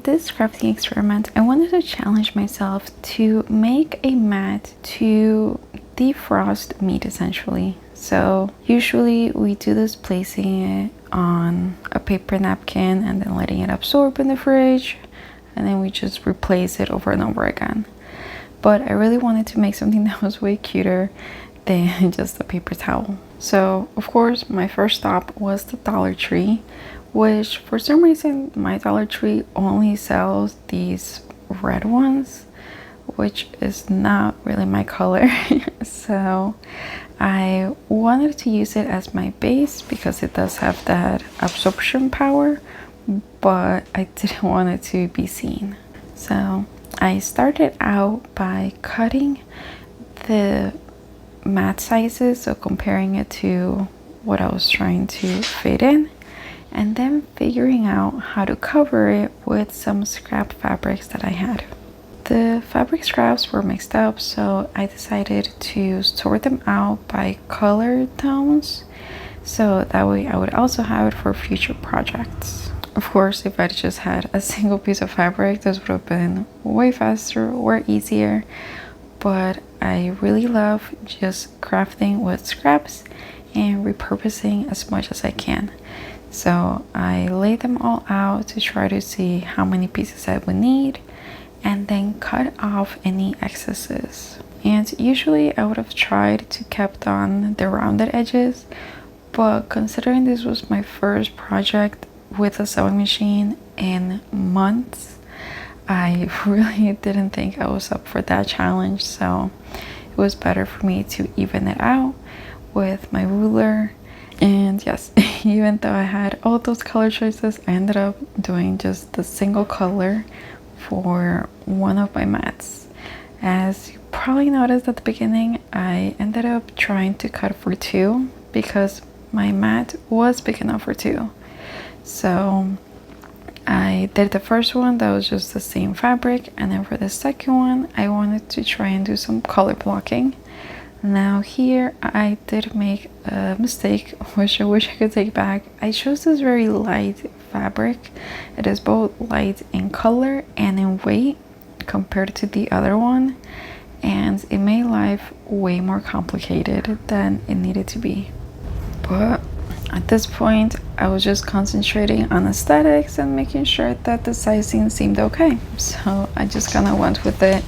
in this crafting experiment, I wanted to challenge myself to make a mat to defrost meat essentially. So usually we do this placing it on a paper napkin and then letting it absorb in the fridge, and then we just replace it over and over again. But I really wanted to make something that was way cuter than just a paper towel. So of course my first stop was the Dollar Tree, which for some reason my Dollar Tree only sells these red ones, which is not really my color. So I wanted to use it as my base because it does have that absorption power, but I didn't want it to be seen. So I started out by cutting the mat sizes, so comparing it to what I was trying to fit in, and then figuring out how to cover it with some scrap fabrics that I had. The fabric scraps were mixed up, so I decided to sort them out by color tones, so that way I would also have it for future projects. Of course, if I just had a single piece of fabric, this would have been way faster or easier, but I really love just crafting with scraps and repurposing as much as I can. So I laid them all out to try to see how many pieces I would need, and then cut off any excesses. And usually I would have tried to keep on the rounded edges, but considering this was my first project with a sewing machine in months, I really didn't think I was up for that challenge. So it was better for me to even it out with my ruler. And yes, even though I had all those color choices, I ended up doing just the single color for one of my mats. As you probably noticed at the beginning, I ended up trying to cut for two because my mat was big enough for two. So I did the first one that was just the same fabric, and then for the second one I wanted to try and do some color blocking. Now here I did make a mistake, which I wish I could take back. I chose this very light fabric. It is both light in color and in weight compared to the other one, and it made life way more complicated than it needed to be. But at this point I was just concentrating on aesthetics and making sure that the sizing seemed okay. So I just kind of went with it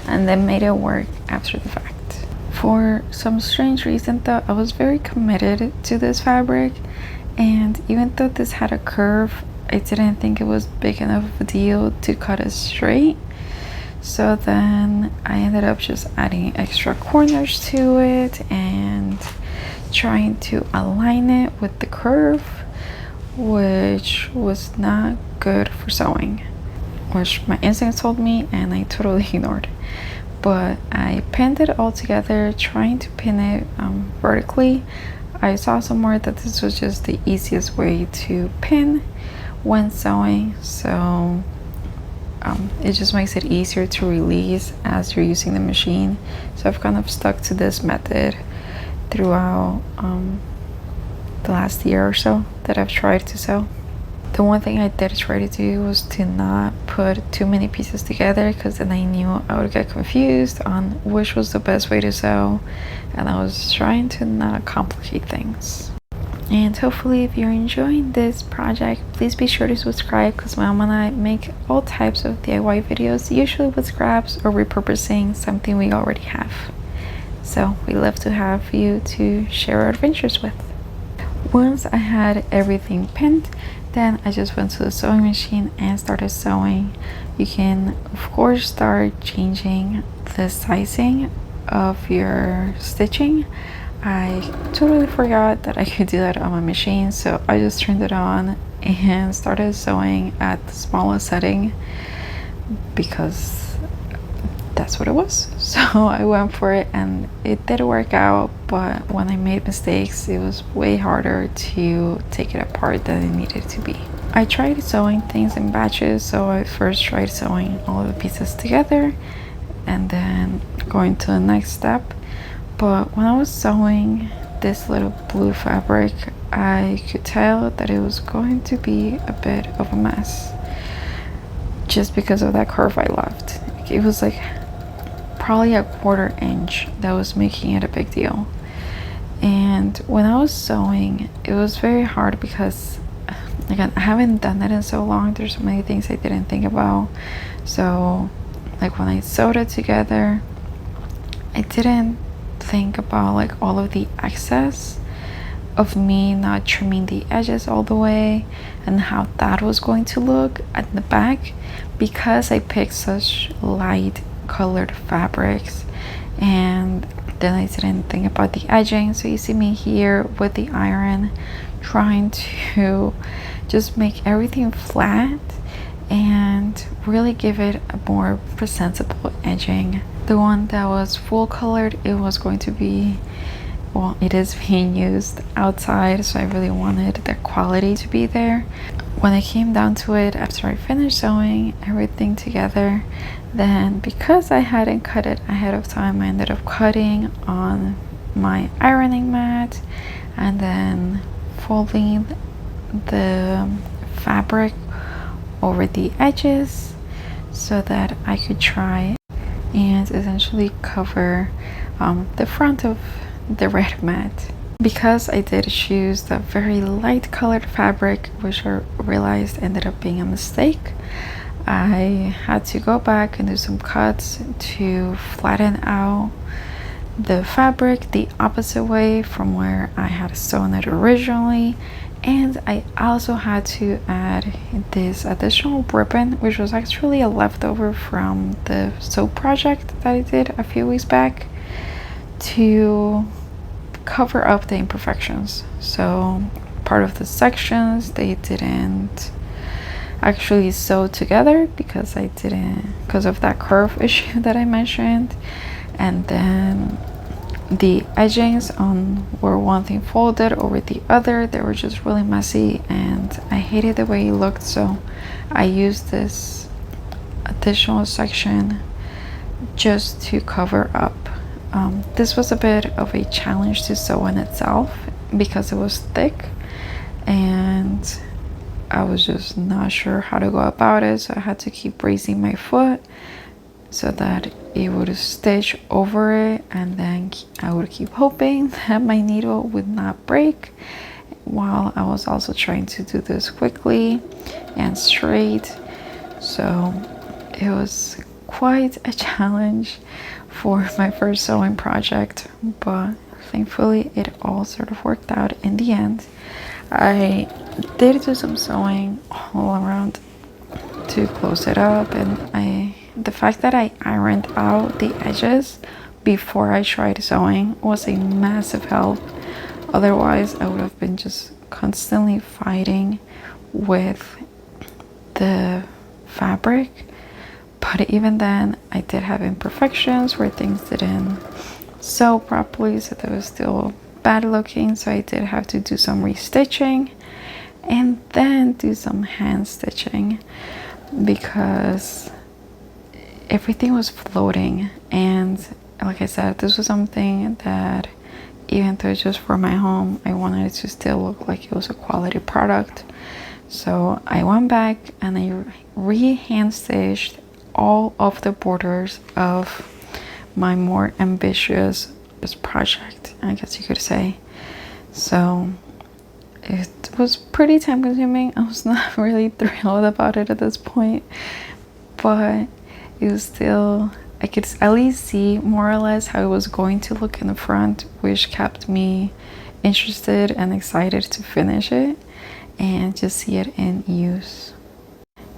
and then made it work after the fact. For some strange reason though, I was very committed to this fabric, and even though this had a curve, I didn't think it was big enough of a deal to cut it straight. So then I ended up just adding extra corners to it and trying to align it with the curve, which was not good for sewing, which my instincts told me and I totally ignored. But I pinned it all together, trying to pin it vertically. I saw somewhere that this was just the easiest way to pin when sewing, so it just makes it easier to release as you're using the machine. So I've kind of stuck to this method throughout the last year or so that I've tried to sew. The one thing I did try to do was to not put too many pieces together, because then I knew I would get confused on which was the best way to sew, and I was trying to not complicate things. And hopefully if you're enjoying this project, please be sure to subscribe, because my mom and I make all types of DIY videos, usually with scraps or repurposing something we already have. So we love to have you to share our adventures with. Once I had everything pinned, then I just went to the sewing machine and started sewing. You can of course start changing the sizing of your stitching. I totally forgot that I could do that on my machine, so I just turned it on and started sewing at the smallest setting because that's what it was. So I went for it and it did work out, but when I made mistakes, it was way harder to take it apart than it needed to be. I tried sewing things in batches, so I first tried sewing all of the pieces together and then going to the next step. But when I was sewing this little blue fabric, I could tell that it was going to be a bit of a mess. just because of that curve I left. It was like probably a 1/4 inch that was making it a big deal. And when I was sewing, it was very hard because, again, I haven't done that in so long. There's so many things I didn't think about. So like when I sewed it together, I didn't think about like all of the excess of me not trimming the edges all the way and how that was going to look at the back, because I picked such light colored fabrics. And then I didn't think about the edging. So you see me here with the iron trying to just make everything flat and really give it a more presentable edging. The one that was full colored, it was going to be, well, it is being used outside, so I really wanted the quality to be there. When it came down to it, after I finished sewing everything together, then because I hadn't cut it ahead of time, I ended up cutting on my ironing mat and then folding the fabric over the edges so that I could try and essentially cover the front of the red mat. Because I did choose the very light colored fabric, which I realized ended up being a mistake, I had to go back and do some cuts to flatten out the fabric the opposite way from where I had sewn it originally. And I also had to add this additional ribbon, which was actually a leftover from the sew project that I did a few weeks back, to cover up the imperfections. So part of the sections they didn't actually sew together because of that curve issue that I mentioned. And then the edgings on where one thing folded over the other, they were just really messy and I hated the way it looked. So I used this additional section just to cover up. This was a bit of a challenge to sew in itself because it was thick and I was just not sure how to go about it. So I had to keep raising my foot so that it would stitch over it, and then I would keep hoping that my needle would not break while I was also trying to do this quickly and straight. So it was quite a challenge for my first sewing project, but thankfully it all sort of worked out in the end. I did do some sewing all around to close it up, and the fact that I ironed out the edges before I tried sewing was a massive help. Otherwise I would have been just constantly fighting with the fabric. But even then I did have imperfections where things didn't sew properly, so they were still bad looking. So I did have to do some restitching and then do some hand stitching because everything was floating. And like I said, this was something that, even though it's just for my home, I wanted it to still look like it was a quality product. So I went back and I hand stitched all of the borders of my more ambitious project, I guess you could say. So it was pretty time consuming. I was not really thrilled about it at this point, but it was still, I could at least see more or less how it was going to look in the front, which kept me interested and excited to finish it and just see it in use.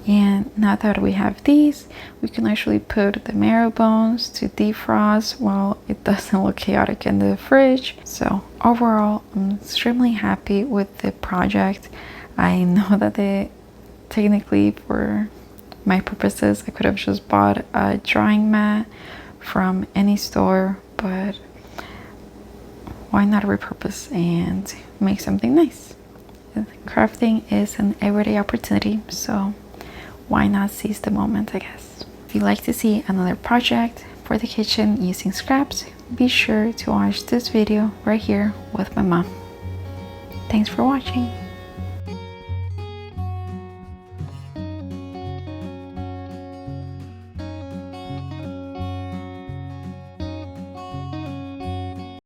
And now that we have these, we can actually put the marrow bones to defrost while it doesn't look chaotic in the fridge. So overall, I'm extremely happy with the project. I know that technically for my purposes, I could have just bought a drying mat from any store, but why not repurpose and make something nice? Crafting is an everyday opportunity, so why not seize the moment, I guess. If you'd like to see another project for the kitchen using scraps, be sure to watch this video right here with my mom. Thanks for watching.